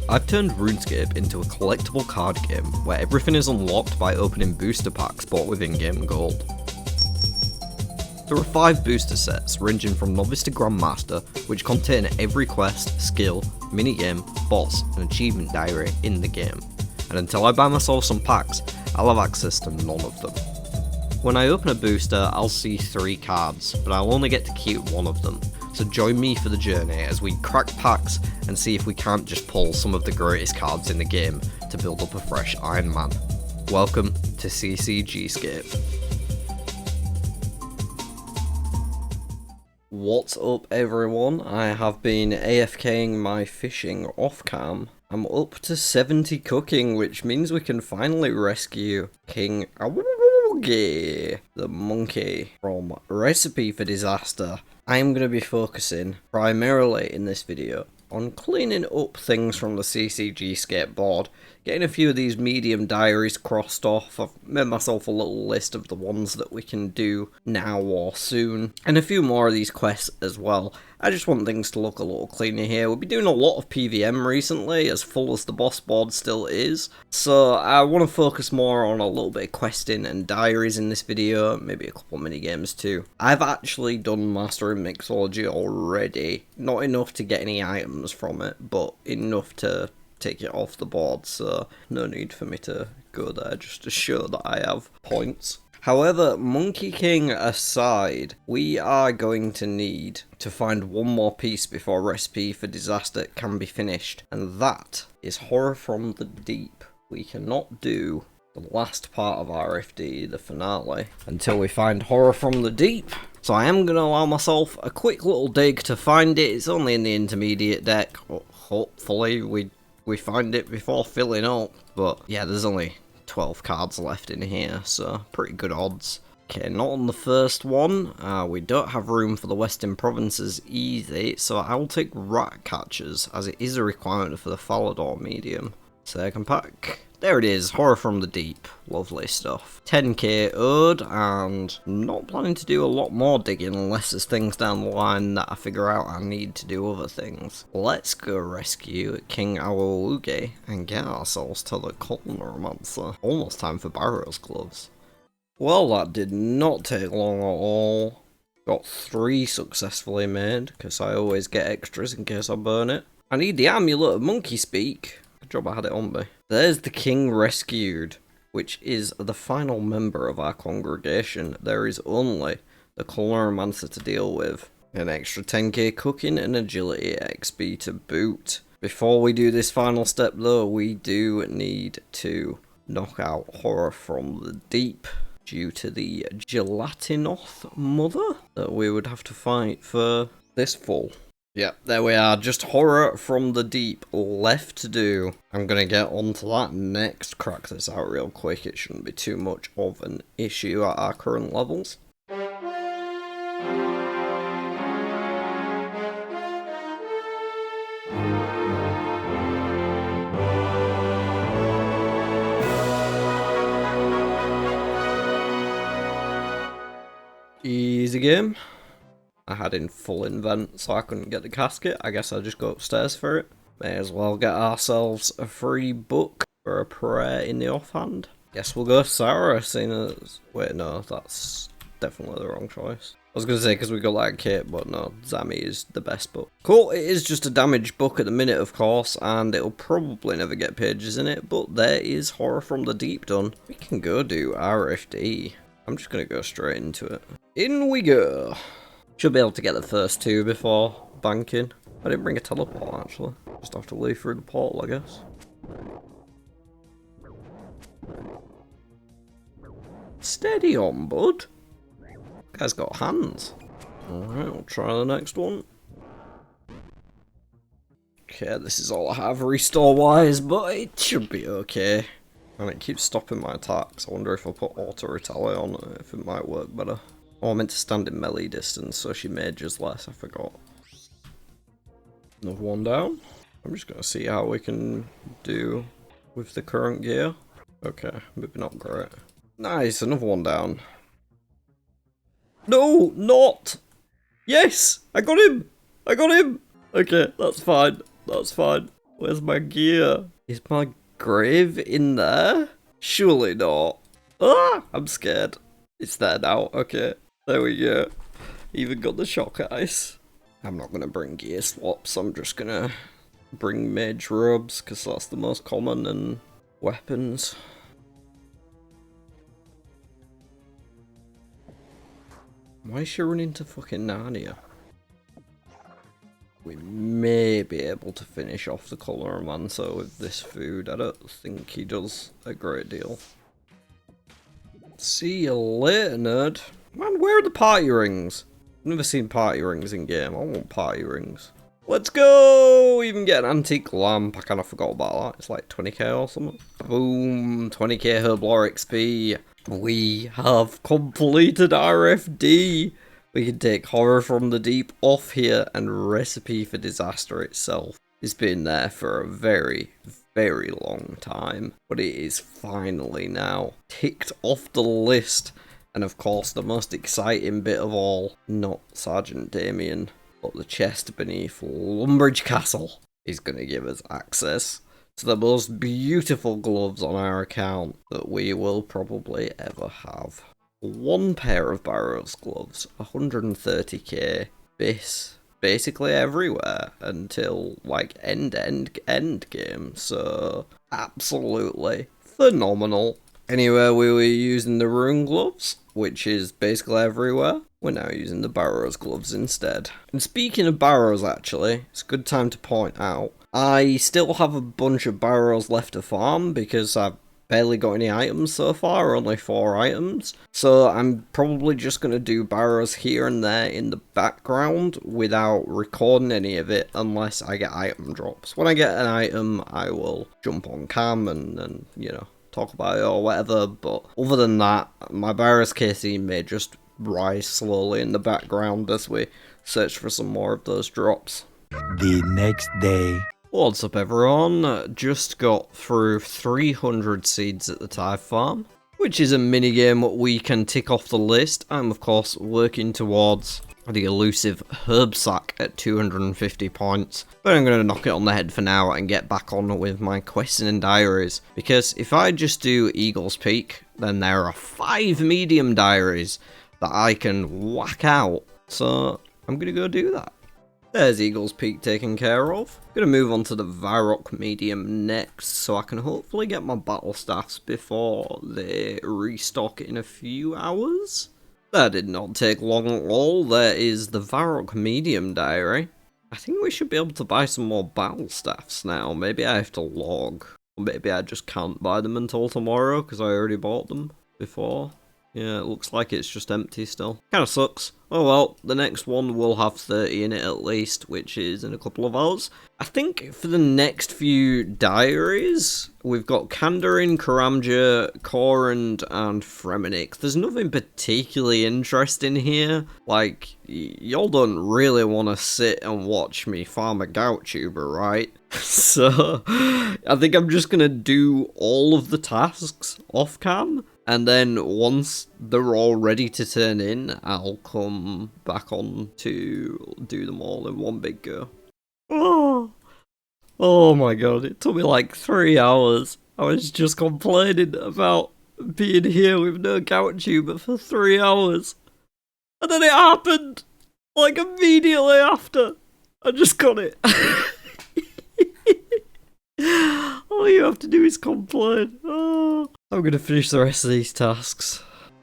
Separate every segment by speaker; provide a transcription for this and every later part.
Speaker 1: I've turned RuneScape into a collectible card game where everything is unlocked by opening booster packs bought with in-game gold. There are 5 booster sets ranging from Novice to Grandmaster, which contain every quest, skill, minigame, boss and achievement diary in the game, and until I buy myself some packs, I'll have access to none of them. When I open a booster, I'll see 3 cards, but I'll only get to keep one of them, so join me for the journey as we crack packs and see if we can't just pull some of the greatest cards in the game to build up a fresh Iron Man. Welcome to CCGscape. What's up everyone, I have been AFKing my fishing off cam. I'm up to 70 cooking, which means we can finally rescue King Awoogie, the monkey, from Recipe for Disaster. I'm going to be focusing, primarily in this video, on cleaning up things from the CCGscape board, getting a few of these medium diaries crossed off. I've made myself a little list of the ones that we can do now or soon, and a few more of these quests as well. I just want things to look a little cleaner here. We've been doing a lot of PVM recently, as full as the boss board still is, so I want to focus more on a little bit of questing and diaries in this video, maybe a couple of mini-games too. I've actually done Mastering Mixology already, not enough to get any items from it, but enough to take it off the board, so no need for me to go there just to show that I have points. However, Monkey King aside, we are going to need to find one more piece before Recipe for Disaster can be finished, and that is Horror from the Deep. We cannot do the last part of RFD, the finale, until we find Horror from the Deep. So I am going to allow myself a quick little dig to find it. It's only in the intermediate deck. Hopefully we find it before filling up, but yeah, there's only 12 cards left in here, so pretty good odds. Okay, not on the first one. We don't have room for the Western Provinces easy, so I'll take Rat Catchers, as it is a requirement for the Falador medium. Second pack. There it is, Horror from the Deep. Lovely stuff. 10k owed, and not planning to do a lot more digging unless there's things down the line that I figure out I need to do other things. Let's go rescue King Awoogie and get ourselves to the Colonromancer. Almost time for Barrow's Gloves. Well, that did not take long at all. Got 3 successfully made, because I always get extras in case I burn it. I need the Amulet of Monkey Speak. Good job I had it on me. There's the king rescued, which is the final member of our congregation. There is only the Colonromancer to deal with. An extra 10k cooking and agility XP to boot. Before we do this final step though, we do need to knock out Horror from the Deep due to the Gelatinoth mother that we would have to fight for this full. Yep, there we are, just Horror from the Deep left to do. I'm gonna get onto that next, crack this out real quick, it shouldn't be too much of an issue at our current levels. Easy game. I had in full invent, so I couldn't get the casket. I guess I'll just go upstairs for it. May as well get ourselves a free book for a prayer in the offhand. Guess we'll go Sarah, seeing as... Wait, no, that's definitely the wrong choice. I was going to say because we got that kit, but no, Zami is the best book. Cool, it is just a damaged book at the minute, of course, and it'll probably never get pages in it, but there is Horror from the Deep done. We can go do RFD. I'm just going to go straight into it. In we go. Should be able to get the first 2 before banking. I didn't bring a teleport actually. Just have to leave through the portal, I guess. Steady on, bud. Guy's got hands. Alright, we'll try the next one. Okay, this is all I have restore wise, but it should be okay. And it keeps stopping my attacks. I wonder if I put auto retally on it, if it might work better. Oh, I meant to stand in melee distance, so she mages less, I forgot. Another one down. I'm just going to see how we can do with the current gear. Okay, maybe not great. Nice, another one down. No, not! Yes! I got him! I got him! Okay, that's fine. That's fine. Where's my gear? Is my grave in there? Surely not. Ah, I'm scared. It's there now. Okay, there we go. Even got the shock ice. I'm not gonna bring gear swaps. I'm just gonna bring mage robes because that's the most common, and weapons. Why is she running to fucking Narnia? We may be able to finish off the Coloromancer with this food. I don't think he does a great deal. See you later, nerd. Man, where are the party rings? I've never seen party rings in game. I want party rings. Let's go! Even get an antique lamp. I kind of forgot about that. It's like 20k or something. Boom! 20k Herblore XP. We have completed RFD. We can take Horror from the Deep off here, and Recipe for Disaster itself. It's been there for a very, very long time, but it is finally now ticked off the list. And of course, the most exciting bit of all, not Sergeant Damien, but the chest beneath Lumbridge Castle is going to give us access to the most beautiful gloves on our account that we will probably ever have. One pair of Barrows gloves, 130k, basically everywhere until like end game, so absolutely phenomenal. Anywhere we were using the Rune gloves, which is basically everywhere, we're now using the Barrows gloves instead. And speaking of Barrows, actually, it's a good time to point out, I still have a bunch of Barrows left to farm because I've barely got any items so far, only 4 items. So I'm probably just going to do Barrows here and there in the background without recording any of it unless I get item drops. When I get an item, I will jump on cam and you know, talk about it or whatever, but other than that, my Barrows KC may just rise slowly in the background as we search for some more of those drops.
Speaker 2: The next day.
Speaker 1: What's up everyone? Just got through 300 seeds at the Tithe Farm, which is a minigame we can tick off the list. I'm of course working towards the elusive herb sack at 250 points, but I'm going to knock it on the head for now and get back on with my questing and diaries, because if I just do Eagle's Peak, then there are 5 medium diaries that I can whack out, so I'm going to go do that. There's Eagle's Peak taken care of. Gonna move on to the Varrock medium next, so I can hopefully get my battle staffs before they restock in a few hours. That did not take long at all. There is the Varrock medium diary. I think we should be able to buy some more battle staffs now. Maybe I have to log. Or maybe I just can't buy them until tomorrow because I already bought them before. Yeah, it looks like it's just empty still. Kinda sucks. Oh well, the next one will have 30 in it at least, which is in a couple of hours. I think for the next few diaries, we've got Kandarin, Karamja, Korand, and Fremennik. There's nothing particularly interesting here. Like, y'all don't really want to sit and watch me farm a gout tuber, right? So, I think I'm just gonna do all of the tasks off cam. And then once they're all ready to turn in, I'll come back on to do them all in one big go. Oh my god, it took me like 3 hours. I was just complaining about being here with no gout tuber for 3 hours. And then it happened! Like immediately after. I just got it. All you have to do is complain. Oh. I'm gonna finish the rest of these tasks.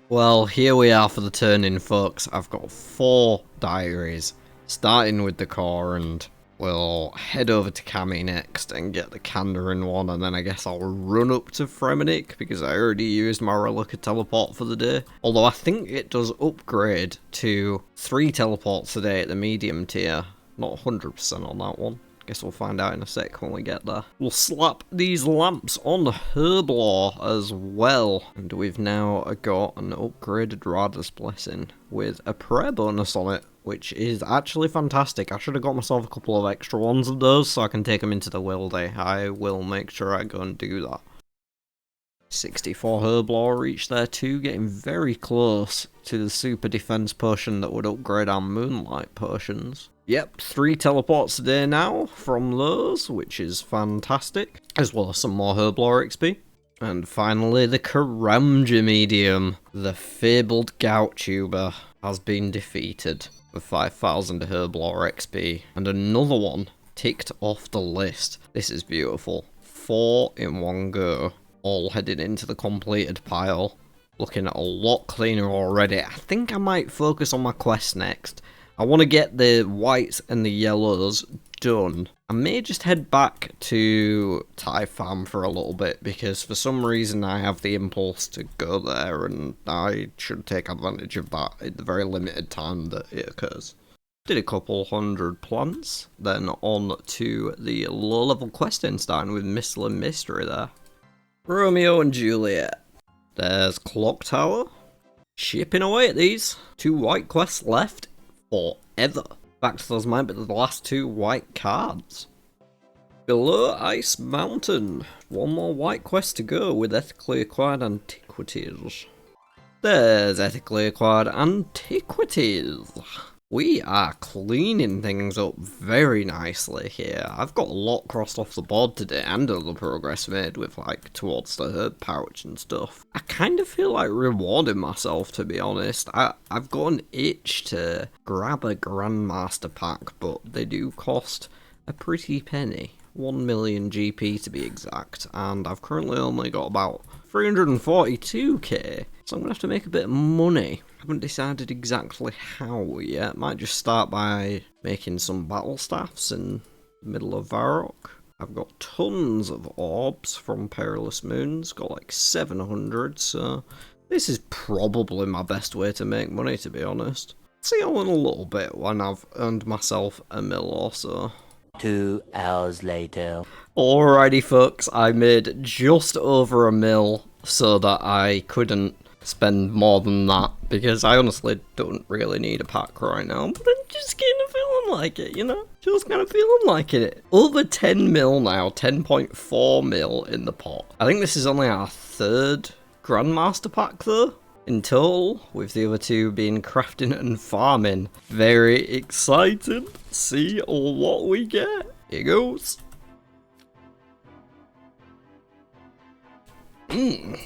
Speaker 1: Well, here we are for the turn-in, folks. I've got 4 diaries, starting with the core, and we'll head over to Cammy next and get the Kandarin one, and then I guess I'll run up to Fremennik, because I already used my Relica teleport for the day. Although I think it does upgrade to 3 teleports a day at the medium tier. Not 100% on that one. Guess we'll find out in a sec when we get there. We'll slap these lamps on Herblore as well. And we've now got an upgraded Rada's Blessing with a prayer bonus on it, which is actually fantastic. I should have got myself a couple of extra ones of those so I can take them into the Wildy. I will make sure I go and do that. 64 Herblore reached there too, getting very close to the super defense potion that would upgrade our Moonlight potions. Yep, 3 teleports a day now from those, which is fantastic, as well as some more Herblore XP. And finally, the Karamja medium, the fabled gout tuber, has been defeated with 5,000 Herblore XP, and another one ticked off the list. This is beautiful. 4 in one go, all headed into the completed pile. Looking a lot cleaner already. I think I might focus on my quest next. I want to get the whites and the yellows done. I may just head back to Thai Farm for a little bit, because for some reason I have the impulse to go there, and I should take advantage of that in the very limited time that it occurs. Did a couple hundred plants, then on to the low-level quest Einstein with Missile and Mystery there. Romeo and Juliet. There's Clock Tower. Chipping away at these. 2 white quests left forever. Back to those might be the last 2 white cards. Below Ice Mountain. 1 more white quest to go with ethically acquired antiquities. There's ethically acquired antiquities. We are cleaning things up very nicely here. I've got a lot crossed off the board today, and other progress made with, like, towards the herb pouch and stuff. I kind of feel like rewarding myself, to be honest. I've got an itch to grab a Grandmaster pack, but they do cost a pretty penny. 1 million GP to be exact, and I've currently only got about 342k, so I'm going to have to make a bit of money. I haven't decided exactly how yet. Might just start by making some battle staffs in the middle of Varrock. I've got tons of orbs from Perilous Moons, got like 700, so this is probably my best way to make money, to be honest. See you in a little bit when I've earned myself a mil or so.
Speaker 2: 2 hours later.
Speaker 1: Alrighty folks, I made just over a mil so that I couldn't spend more than that, because I honestly don't really need a pack right now, but I'm just kind of feeling like it, you know? Just kind of feeling like it. Over 10 mil now, 10.4 mil in the pot. I think this is only our 3rd Grandmaster pack though, in total, with the other 2 being crafting and farming. Very excited. See what we get. Here goes. I'm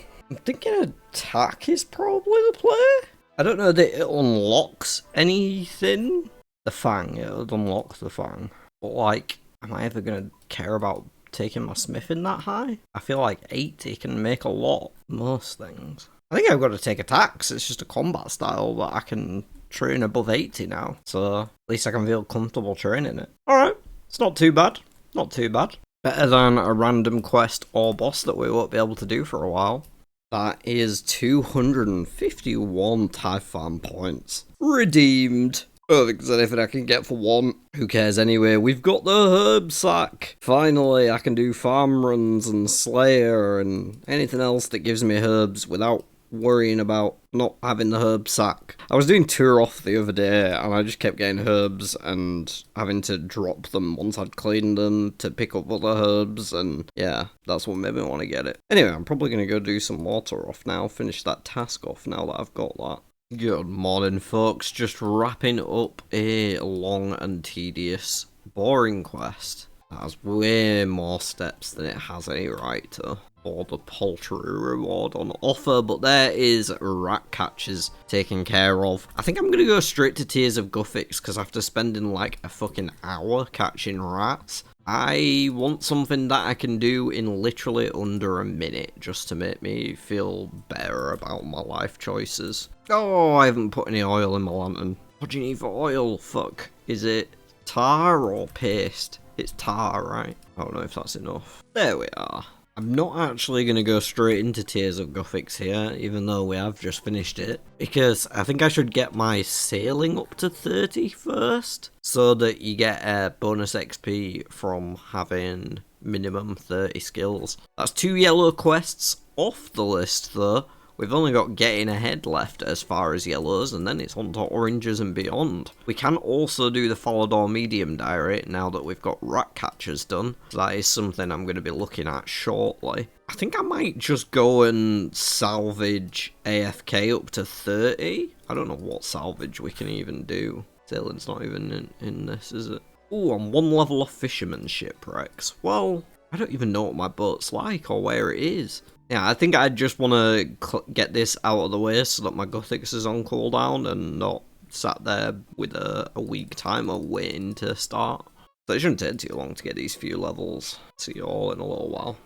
Speaker 1: thinking attack is probably the play. I don't know that it unlocks anything. The Fang, it'll unlock the Fang. But like, am I ever going to care about taking my smithing that high? I feel like 80 can make a lot. Most things. I think I've got to take attacks. It's just a combat style that I can train above 80 now. So at least I can feel comfortable training it. Alright, it's not too bad. Not too bad. Better than a random quest or boss that we won't be able to do for a while. That is 251 Thai Farm points. Redeemed. I don't think there's anything I can get for 1. Who cares anyway? We've got the herb sack. Finally, I can do farm runs and Slayer and anything else that gives me herbs without worrying about not having the herb sack. I was doing tour off the other day and I just kept getting herbs and having to drop them once I'd cleaned them to pick up other herbs, and yeah, that's what made me want to get it. Anyway, I'm probably going to go do some more tour off now, finish that task off now that I've got that. Good morning folks, just wrapping up a long and tedious, boring quest that has way more steps than it has any right to, for the paltry reward on offer, but there is rat catchers taken care of. I think I'm going to go straight to Tears of Guffix, because after spending like a fucking hour catching rats, I want something that I can do in literally under a minute, just to make me feel better about my life choices. Oh, I haven't put any oil in my lantern. What do you need for oil? Fuck. Is it tar or paste? It's tar, right? I don't know if that's enough. There we are. I'm not actually going to go straight into Tears of Guffix here, even though we have just finished it, because I think I should get my sailing up to 30 first, so that you get a bonus XP from having minimum 30 skills. That's 2 yellow quests off the list though. We've only got Getting Ahead left as far as yellows, and then it's on to oranges and beyond. We can also do the Falador Medium Diary now that we've got Rat Catchers done. So that is something I'm going to be looking at shortly. I think I might just go and salvage AFK up to 30. I don't know what salvage we can even do. Sailing's not even in this, is it? Ooh, I'm one level off Fisherman Shipwrecks. Well, I don't even know what my boat's like or where it is. Yeah, I think I just want to get this out of the way so that my Gothics is on cooldown and not sat there with a weak timer waiting to start. So it shouldn't take too long to get these few levels. See you all in a little while.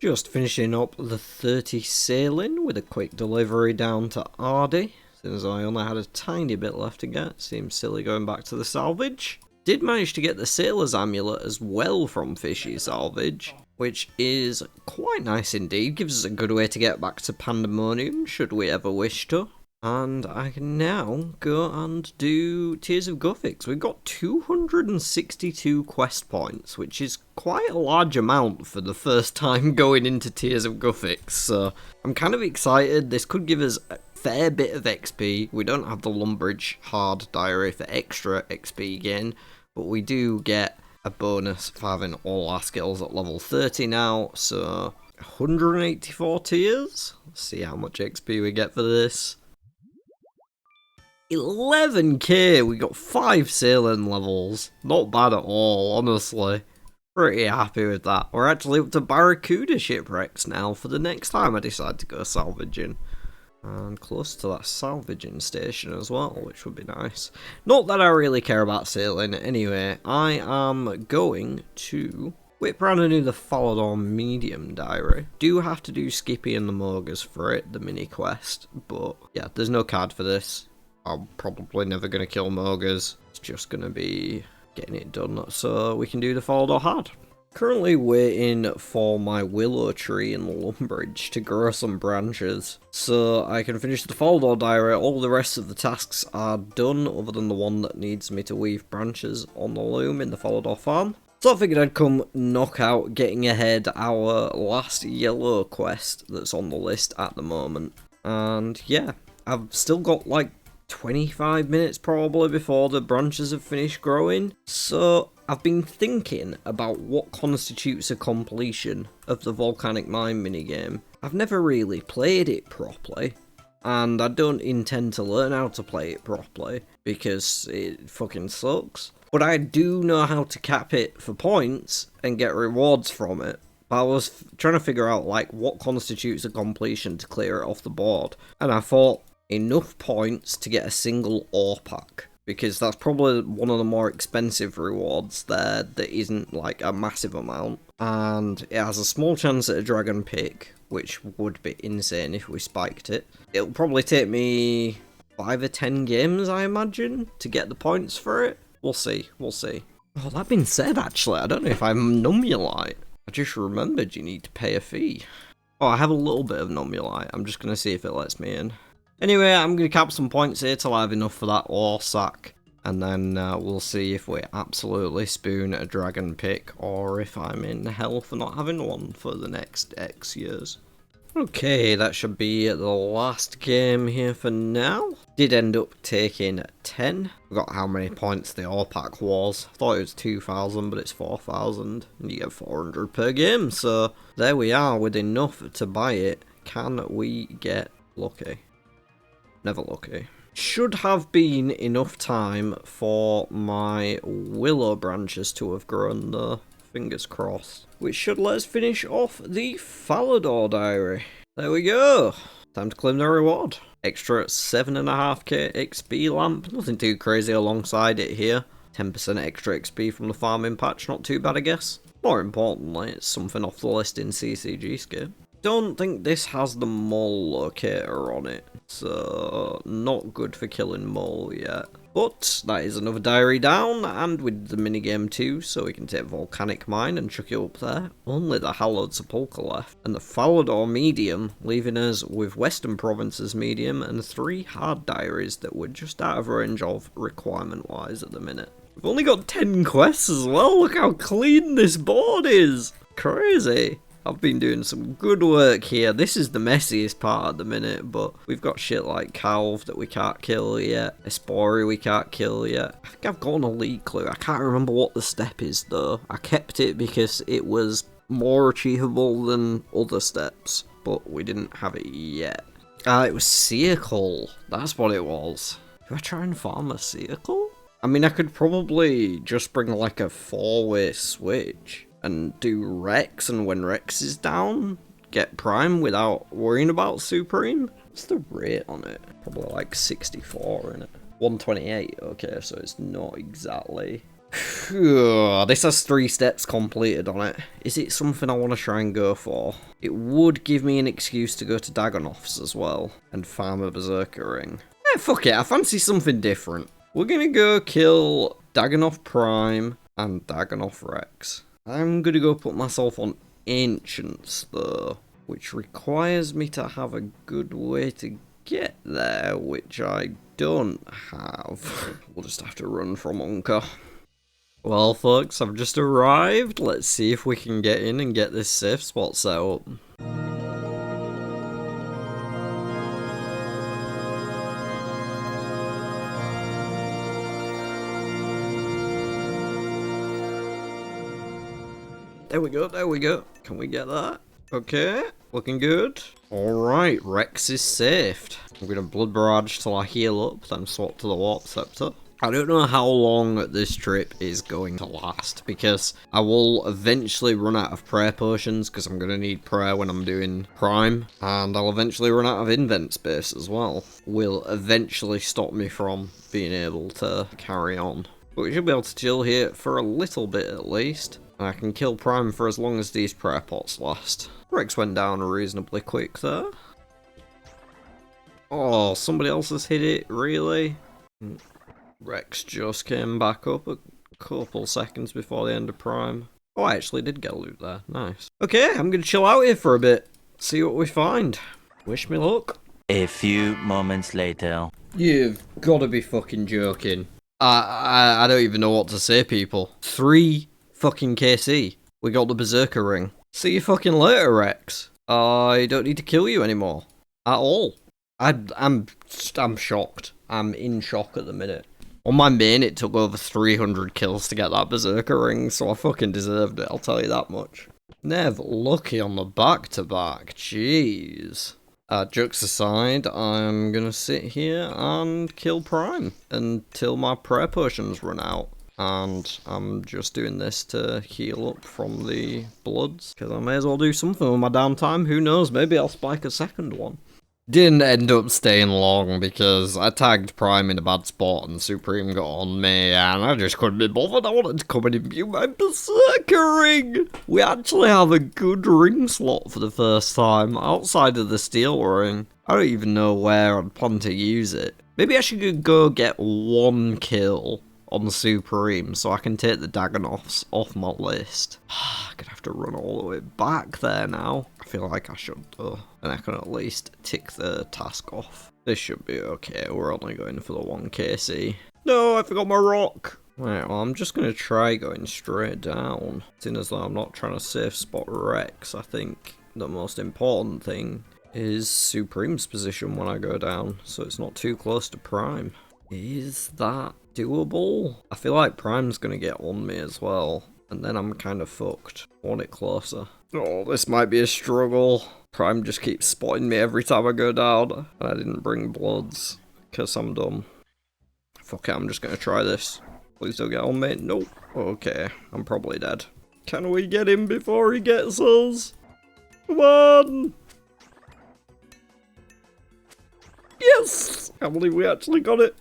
Speaker 1: Just finishing up the 30 sailing with a quick delivery down to Ardy, since I only had a tiny bit left to get. Seems silly going back to the salvage. Did manage to get the Sailor's Amulet as well from Fishy Salvage, which is quite nice indeed. Gives us a good way to get back to Pandemonium, should we ever wish to. And I can now go and do Tears of Guthix. We've got 262 quest points, which is quite a large amount for the first time going into Tears of Guthix. So I'm kind of excited. This could give us a fair bit of XP. We don't have the Lumbridge Hard Diary for extra XP gain, but we do get a bonus for having all our skills at level 30 now. So 184 tiers. Let's see how much XP we get for this. 11k, we got 5 sailing levels. Not bad at all, honestly. Pretty happy with that. We're actually up to Barracuda Shipwrecks now for the next time I decide to go salvaging. And close to that salvaging station as well, which would be nice. Not that I really care about sailing. Anyway, I am going to whip around and do the Falador Medium Diary. Do have to do Skippy and the Mogres for it, the mini quest. But yeah, there's no card for this. I'm probably never going to kill Mogres. It's just going to be getting it done so we can do the Falador Hard. Currently waiting for my willow tree in Lumbridge to grow some branches so I can finish the Falador Diary. All the rest of the tasks are done other than the one that needs me to weave branches on the loom in the Falador farm. So I figured I'd come knock out getting ahead our last yellow quest that's on the list at the moment. And yeah, I've still got like 25 minutes probably before the branches have finished growing. So I've been thinking about what constitutes a completion of the Volcanic Mine minigame. I've never really played it properly, and I don't intend to learn how to play it properly because it fucking sucks. But I do know how to cap it for points and get rewards from it. I was trying to figure out like what constitutes a completion to clear it off the board, and I thought enough points to get a single ore pack, because that's probably one of the more expensive rewards there that isn't like a massive amount, and it has a small chance at a dragon pick, which would be insane if we spiked it. It'll probably take me 5 or 10 games, I imagine, to get the points for it. We'll see, we'll see. Oh, that being said, actually, I don't know if I'm Numulite. I just remembered you need to pay a fee. Oh, I have a little bit of Numulite. I'm just going to see if it lets me in. Anyway, I'm going to cap some points here till I have enough for that ore sack. And then we'll see if we absolutely spoon a dragon pick or if I'm in hell for not having one for the next X years. Okay, that should be the last game here for now. Did end up taking 10. Forgot how many points the ore pack was. I thought it was 2,000, but it's 4,000. And you get 400 per game, so there we are with enough to buy it. Can we get lucky? Never lucky. Should have been enough time for my willow branches to have grown though. Fingers crossed. Which should let us finish off the Falador Diary. There we go. Time to claim the reward. Extra 7.5k XP lamp. Nothing too crazy alongside it here. 10% extra XP from the farming patch. Not too bad, I guess. More importantly, it's something off the list in CCGscape. Don't think this has the mole locator on it, so not good for killing mole yet. But that is another diary down, and with the minigame too, so we can take Volcanic Mine and chuck it up there. Only the Hallowed Sepulchre left, and the Falador Medium, leaving us with Western Provinces Medium and 3 hard diaries that we're just out of range of requirement-wise at the minute. We've only got 10 quests as well, look how clean this board is! Crazy! I've been doing some good work here. This is the messiest part at the minute, but we've got shit like Calv that we can't kill yet. Espori we can't kill yet. I think I've got an elite clue. I can't remember what the step is though. I kept it because it was more achievable than other steps, but we didn't have it yet. It was Circle. That's what it was. Do I try and farm a Circle? I mean, I could probably just bring like a 4-way switch and do Rex, and when Rex is down, get Prime without worrying about Supreme. What's the rate on it? Probably like 64 in it. 128, okay, so it's not exactly. This has 3 steps completed on it. Is it something I want to try and go for? It would give me an excuse to go to Dagonoff's as well and farm a Berserker ring. Fuck it, I fancy something different. We're gonna go kill Dagonoff Prime and Dagonoff Rex. I'm gonna go put myself on Ancients though, which requires me to have a good way to get there, which I don't have. We'll just have to run from Unker. Well folks, I've just arrived. Let's see if we can get in and get this safe spot set up. There we go, there we go. Can we get that? Okay, looking good. Alright, Rex is saved. I'm gonna blood barrage till I heal up, then swap to the Warp Scepter. I don't know how long this trip is going to last, because I will eventually run out of prayer potions, because I'm gonna need prayer when I'm doing Prime, and I'll eventually run out of invent space as well. Will eventually stop me from being able to carry on. But we should be able to chill here for a little bit at least. I can kill Prime for as long as these prayer pots last. Rex went down reasonably quick there. Oh, somebody else has hit it, really? Rex just came back up a couple seconds before the end of Prime. Oh, I actually did get a loot there, nice. Okay, I'm gonna chill out here for a bit, see what we find. Wish me luck.
Speaker 2: A few moments later.
Speaker 1: You've gotta be fucking joking. I don't even know what to say, people. 3 fucking KC. We got the Berserker ring. See you fucking later, Rex. I don't need to kill you anymore. At all. I'm shocked. I'm in shock at the minute. On my main, it took over 300 kills to get that Berserker ring, so I fucking deserved it, I'll tell you that much. Nev, lucky on the back-to-back. Jeez. Jokes aside, I'm gonna sit here and kill Prime until my prayer potions run out. And I'm just doing this to heal up from the bloods, because I may as well do something with my downtime. Who knows, maybe I'll spike a second one. Didn't end up staying long, because I tagged Prime in a bad spot and Supreme got on me, and I just couldn't be bothered. I wanted to come and imbue my Berserker ring! We actually have a good ring slot for the first time, outside of the steel ring. I don't even know where I'd plan to use it. Maybe I should go get 1 kill on the Supreme, so I can take the Dagonoffs off my list. I'm gonna have to run all the way back there now. I feel like I should though, and I can at least tick the task off. This should be okay, we're only going for the 1 KC. No, I forgot my rock! Right, well I'm just gonna try going straight down. Seeing as though I'm not trying to safe spot Rex, I think the most important thing is Supreme's position when I go down, so it's not too close to Prime. Is that doable? I feel like Prime's gonna get on me as well, and then I'm kind of fucked. I want it closer. Oh, this might be a struggle. Prime just keeps spotting me every time I go down, and I didn't bring bloods, because I'm dumb. Fuck it, I'm just gonna try this. Please don't get on me. Nope. Okay, I'm probably dead. Can we get him before he gets us? Come on! Yes! I can't believe we actually got it.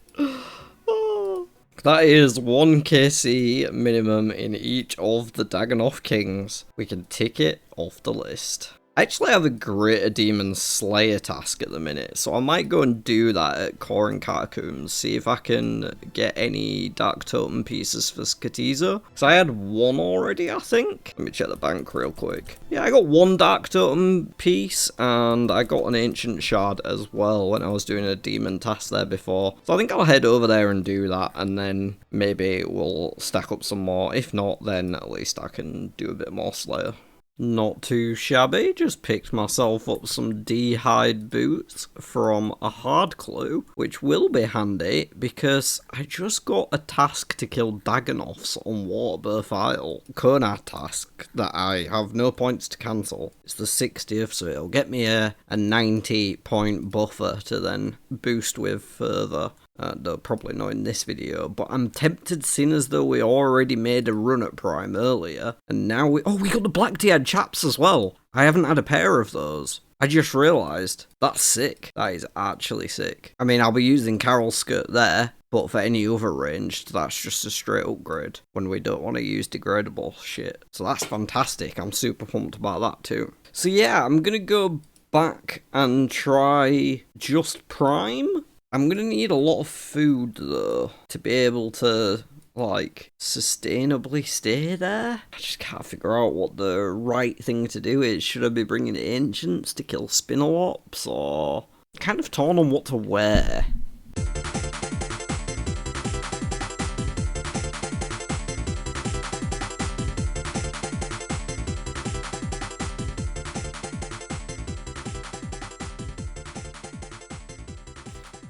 Speaker 1: Oh. That is 1 KC minimum in each of the Dagonoff Kings. We can tick it off the list. I actually have a Greater Demon Slayer task at the minute, so I might go and do that at Core and Catacombs, see if I can get any Dark Totem pieces for Skatiza. So I had 1 already, I think. Let me check the bank real quick. Yeah, I got 1 Dark Totem piece, and I got an Ancient Shard as well when I was doing a Demon task there before. So I think I'll head over there and do that, and then maybe we'll stack up some more. If not, then at least I can do a bit more Slayer. Not too shabby, just picked myself up some D-hide boots from a hard clue, which will be handy because I just got a task to kill Dagonoffs on Waterbirth Isle. Konad task that I have no points to cancel. It's the 60th, so it'll get me a 90 point buffer to then boost with further. Though probably not in this video, but I'm tempted seeing as though we already made a run at Prime earlier, and now we got the black tea-eyed chaps as well. I haven't had a pair of those. I just realised. That's sick. That is actually sick. I mean, I'll be using Carol's skirt there, but for any other ranged, that's just a straight upgrade when we don't want to use degradable shit. So that's fantastic. I'm super pumped about that too. So yeah, I'm gonna go back and try just Prime. I'm gonna need a lot of food though to be able to like sustainably stay there. I just can't figure out what the right thing to do is. Should I be bringing ancients to kill Spinalops, or kind of torn on what to wear?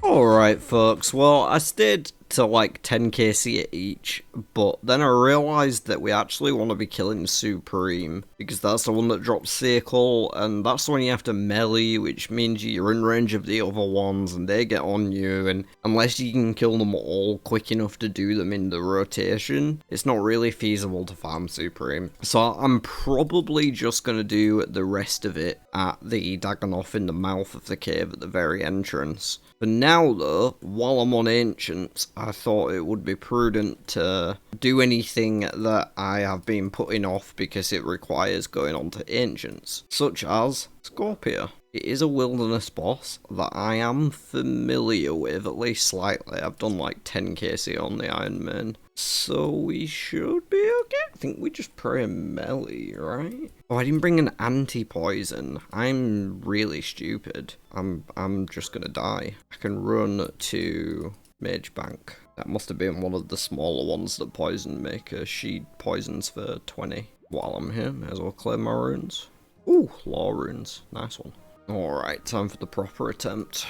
Speaker 1: Alright folks, well I stayed to like 10kc at each, but then I realised that we actually want to be killing Supreme, because that's the one that drops Circle, and that's the one you have to melee, which means you're in range of the other ones, and they get on you, and unless you can kill them all quick enough to do them in the rotation, it's not really feasible to farm Supreme. So I'm probably just going to do the rest of it at the Dagonoth in the mouth of the cave at the very entrance. For now though, while I'm on Ancients, I thought it would be prudent to do anything that I have been putting off because it requires going on to Ancients, such as Scorpia. It is a wilderness boss that I am familiar with, at least slightly. I've done like 10kc on the Iron Man, so we should be okay. I think we just pray melee, right? Oh, I didn't bring an anti-poison. I'm really stupid. I'm just gonna die. I can run to Mage Bank. That must have been one of the smaller ones that Poison make. She poisons for 20. While I'm here, may as well clear my runes. Ooh, law runes. Nice one. Alright, time for the proper attempt.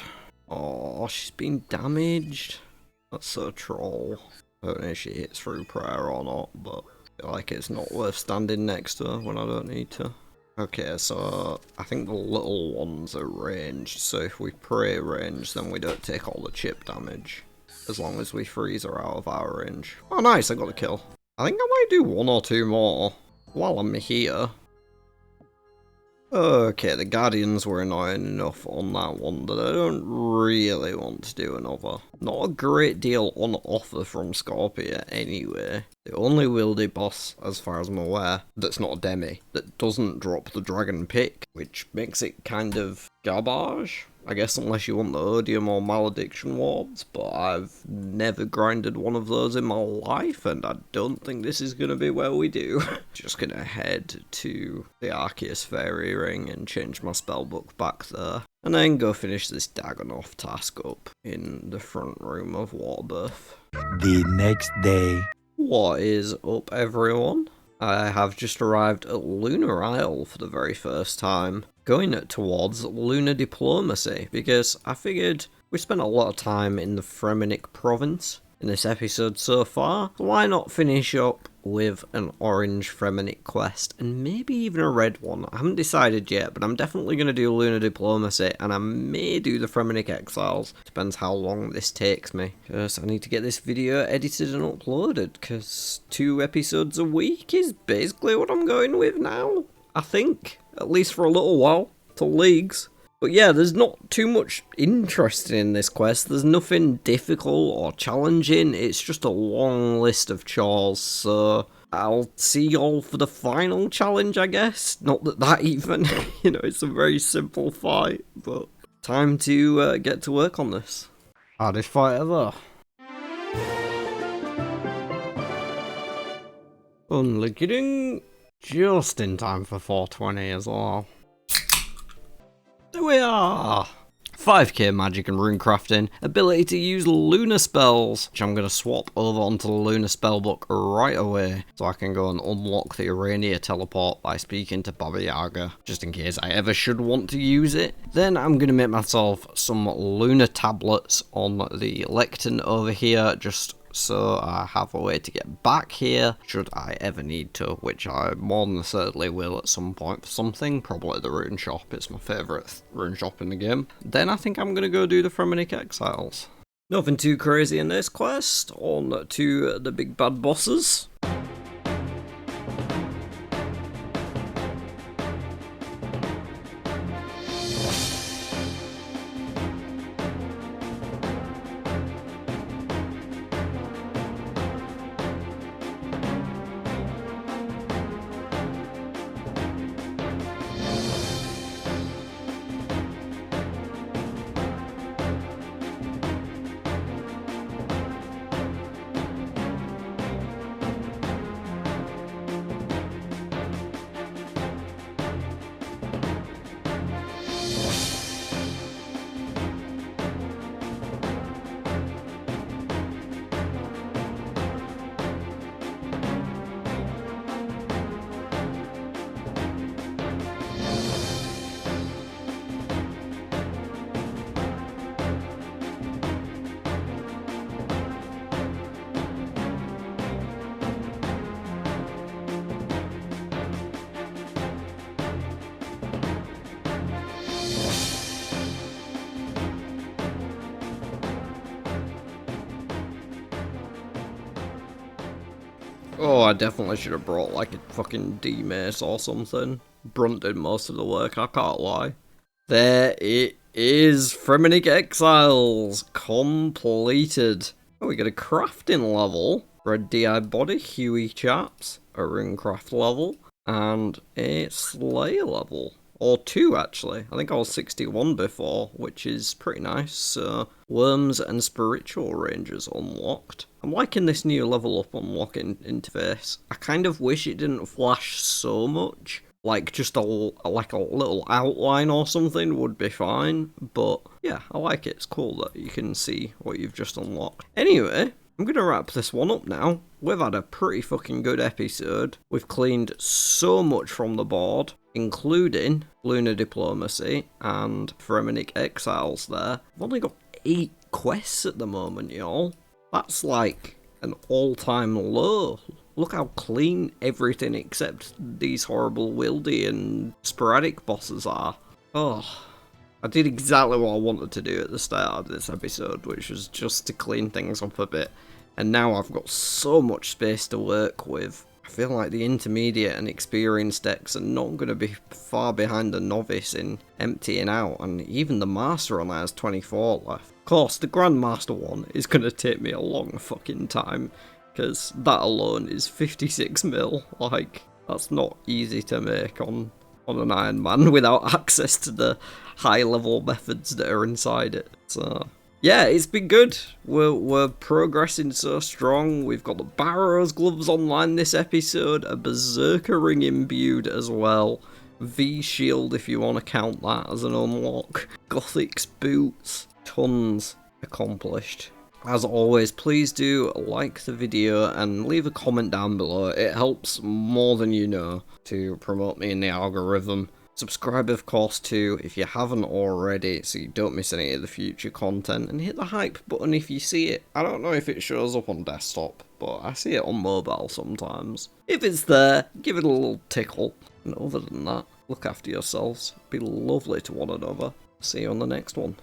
Speaker 1: Oh, she's been damaged. That's so troll. I don't know if she hits through prayer or not, but I feel like it's not worth standing next to her when I don't need to. Okay, so I think the little ones are ranged, so if we pray range, then we don't take all the chip damage. As long as we freeze her out of our range. Oh nice, I got a kill. I think I might do one or two more while I'm here. Okay, the Guardians were annoying enough on that one that I don't really want to do another. Not a great deal on offer from Scorpia anyway. The only wieldy boss, as far as I'm aware, that's not a demi, that doesn't drop the Dragon Pick, which makes it kind of garbage. I guess unless you want the Odium or Malediction wards, but I've never grinded one of those in my life, and I don't think this is going to be where we do. Just going to head to the Arceus Fairy Ring and change my spellbook back there, and then go finish this Dagonoth task up in the front room of Waterbirth.
Speaker 2: The next day.
Speaker 1: What is up, everyone? I have just arrived at Lunar Isle for the very first time, going towards Lunar Diplomacy, because I figured we spent a lot of time in the Fremenic province in this episode so far, so why not finish up with an orange Fremenic quest, and maybe even a red one. I haven't decided yet, but I'm definitely going to do Lunar Diplomacy, and I may do the Fremenic Exiles. Depends how long this takes me, because I need to get this video edited and uploaded, because 2 episodes a week is basically what I'm going with now, I think, at least for a little while, till Leagues. But yeah, there's not too much interesting in this quest. There's nothing difficult or challenging. It's just a long list of chores, so I'll see y'all for the final challenge, I guess. Not that even, you know, it's a very simple fight, but time to get to work on this. Hardest fight ever. Only kidding. Just in time for 420 as well. There we are! 5k magic and rune crafting, ability to use lunar spells, which I'm going to swap over onto the lunar spellbook right away, so I can go and unlock the Urania teleport by speaking to Baba Yaga, just in case I ever should want to use it. Then I'm going to make myself some lunar tablets on the lectern over here, just so I have a way to get back here should I ever need to, which I more than certainly will at some point for something, probably the rune shop. It's my favourite rune shop in the game. Then I think I'm going to go do the Fremenic Exiles. Nothing too crazy in this quest. On to the big bad bosses. Oh, I definitely should have brought like a fucking D-mace or something. Brunt did most of the work, I can't lie. There it is, Fremennik Exiles, completed. Oh, we get a crafting level, red DI body, Huey chaps, a runecraft level, and a Slayer level. Or 2 actually, I think I was 61 before, which is pretty nice. So, Worms and Spiritual Rangers unlocked. I'm liking this new level up unlocking interface. I kind of wish it didn't flash so much. Like just like a little outline or something would be fine. But yeah, I like it. It's cool that you can see what you've just unlocked. Anyway, I'm going to wrap this one up now. We've had a pretty fucking good episode. We've cleaned so much from the board, including Lunar Diplomacy and Fremennik Exiles there. I've only got 8 quests at the moment, y'all. That's like an all-time low. Look how clean everything except these horrible wildy and sporadic bosses are. Oh, I did exactly what I wanted to do at the start of this episode, which was just to clean things up a bit. And now I've got so much space to work with. I feel like the intermediate and experienced decks are not going to be far behind the novice in emptying out, and even the master only has 24 left. Of course, the Grandmaster one is going to take me a long fucking time, because that alone is 56 mil. Like, that's not easy to make on an Iron Man without access to the high level methods that are inside it. So yeah, it's been good. We're progressing so strong. We've got the Barrow's gloves online this episode, a Berserker ring imbued as well, V-shield if you want to count that as an unlock, Gothic's boots, tons accomplished. As always, please do like the video and leave a comment down below. It helps more than you know to promote me in the algorithm. Subscribe, of course, too, if you haven't already, so you don't miss any of the future content. And hit the hype button if you see it. I don't know if it shows up on desktop, but I see it on mobile sometimes. If it's there, give it a little tickle. And other than that, look after yourselves. Be lovely to one another. See you on the next one.